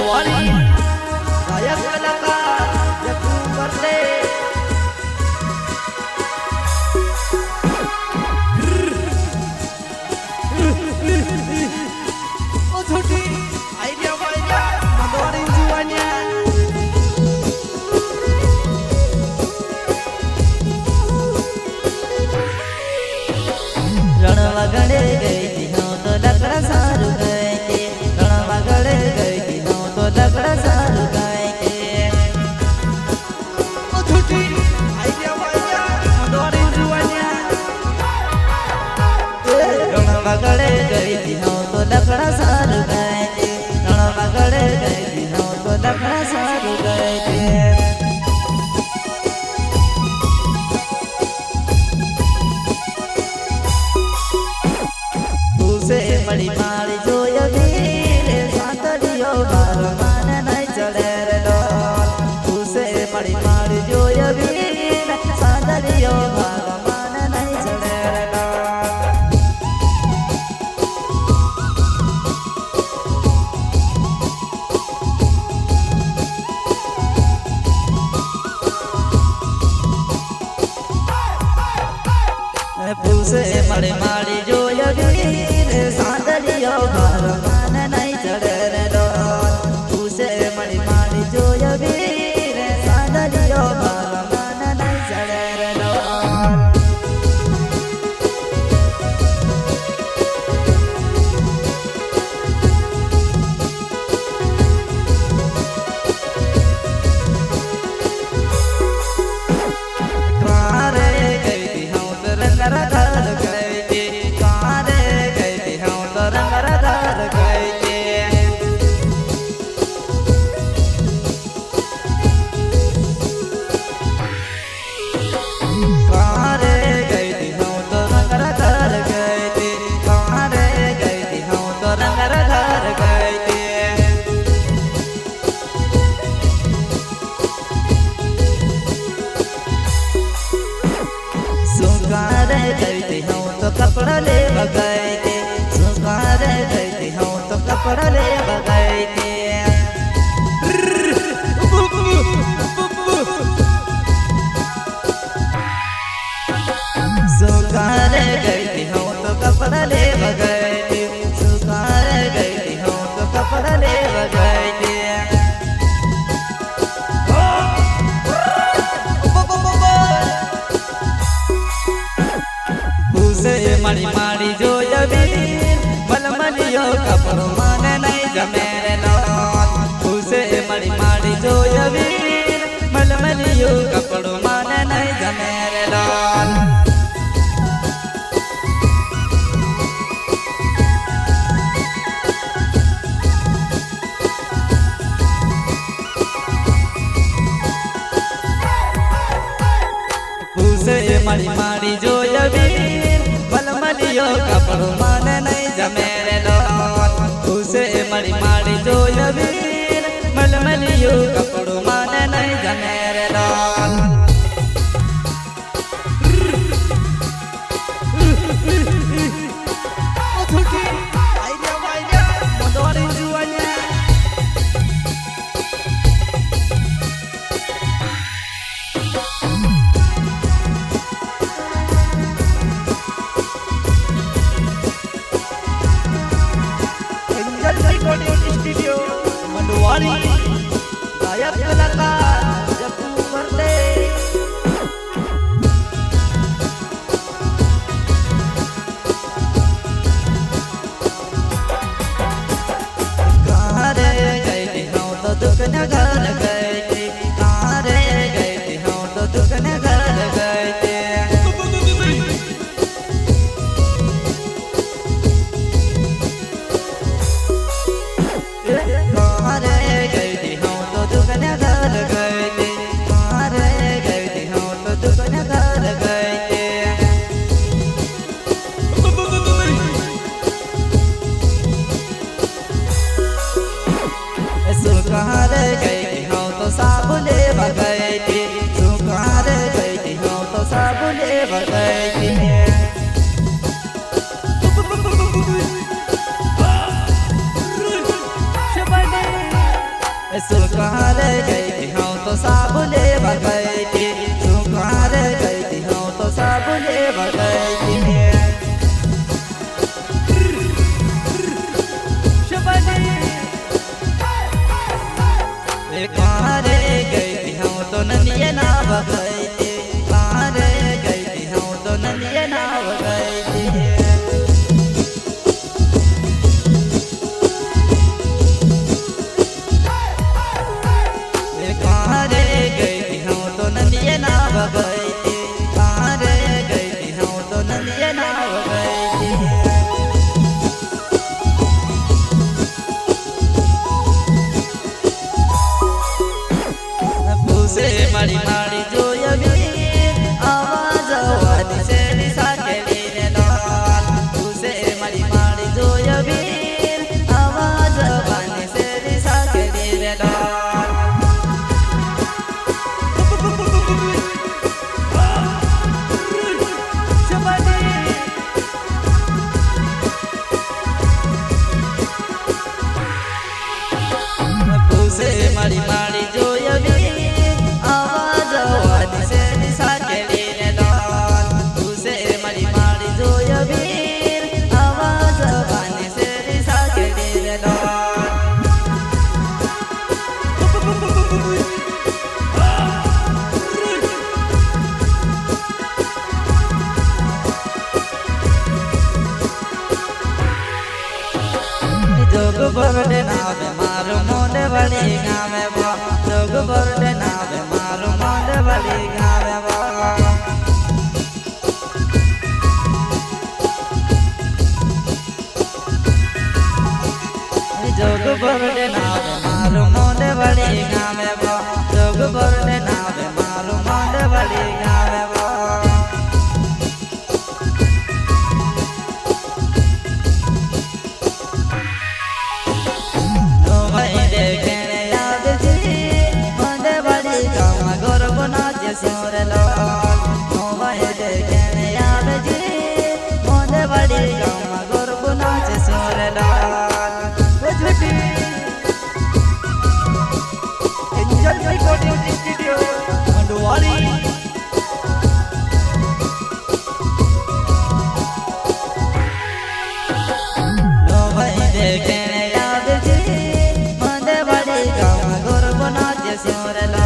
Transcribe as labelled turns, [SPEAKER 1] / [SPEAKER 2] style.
[SPEAKER 1] मंडवारी गायक कलाकार जप्पू करते ओ छोटी आइडिया मंडवारी जुआनिया रणवा गड़े गई थी हाँ तो लकड़ा सारू गए के रणवा गड़े गई थी हाँ तो लकड़ा सारू गए के ओ छुट्टी आइडिया मंडवारी जुआनिया रणवा गड़े गई थी हाँ तो लकड़ा सारू गए के रणवा गड़े गई थी हाँ तो लकड़ा सारू गए के मड़ी मारी जोय वीरे सातरियो बार मान नहीं चढ़े रे लोल उसे मड़ी मारी जोय वीरे सातरियो बार मान नहीं चढ़े रे लोल उसे मड़ी मारी जोय वीरे सादरियो बार मान नहीं चढ़े रे लोल उसे मड़ी मारी जोय वीरे सादरियो बार मान नहीं चढ़े रे लोल कारे गई थी हम तो रंगरा घर गई थी कारे गई थी हम तो रंगरा घर गई थी कारे गई थी हम तो रंगरा घर गई थी कारे गई थी हम तो रंगरा घर गई थी सुखारे गई थी हम तो कपड़ा ले गए थे सुखारे गई थी हम तो कपड़ा ले गए थे सुखारे गई थी हम तो कपड़ा ले गए थे सुखारे गई थी हम तो कपड़ा ले गए थे मड़ी मारी जोय वीर मलमलियो कपड़ो माने नहीं जमे रे लोल उसे मड़ी मारी जोय वीर मलमलियो कपड़ो माने नहीं जमे रे लोल उसे मड़ी मारी जोय वीर मलमलियो कपड़ो माने नहीं जमे रे लोल उसे मड़ी मारी जोय वीर मलमलियो कपड़ो माने नहीं जमे रे लोल मंडवारी जुआनिया स्टूडियो मंडवारी गायक कलाकार जप्पू करते कहाँ रे गई थी हम तो दुखने घर गए थे कहाँ रे गई थी हम तो दुखने घर गए थे कहाँ रे गई थी हम तो दुखने घर गए थे कहाँ रे गई थी हम तो दुखने घर गए थे कहाँ रे गई थी हम तो साबुन ले गए थे कहाँ रे गई थी हम तो साबुन ले गए थे सुखार गई थी हम तो साबुले बगई थी सुखार गई थी हम तो साबुले बगई थी कहाँ रे गई थी हम तो ननिये ना बगई थी कहाँ रे गई थी हम तो ननिये ना बगई थी कहाँ रे गई थी हम तो ननिये ना बगई थी कहाँ रे गई थी हम तो ननिये ना बगई थी से मड़ी माड़ी जो यभी आवाज वाली से निशा के लिए लाल उसे मड़ी माड़ी जो यभी आवाज वाली से निशा के लिए लाल उसे मड़ी माड़ी जो यभी जोग बरडे नावे मारो मोंडे बड़ी गावे बा जोग बरडे नावे मारो मोंडे बड़ी गावे बा जोग बरडे नावे मारो मोंडे बड़ी गावे बा जोग बरडे नावे मारो मोंडे बड़ी गावे बा सोरे लाल मोबाइल देखने याद जी मोंडे बड़ी गाँव गोरबो नाच सोरे लाल झूठी एंजल रिकॉर्डिंग स्टूडियो मंडवारी मोबाइल देखने याद जी मोंडे बड़ी गाँव गोरबो नाच सोरे लाल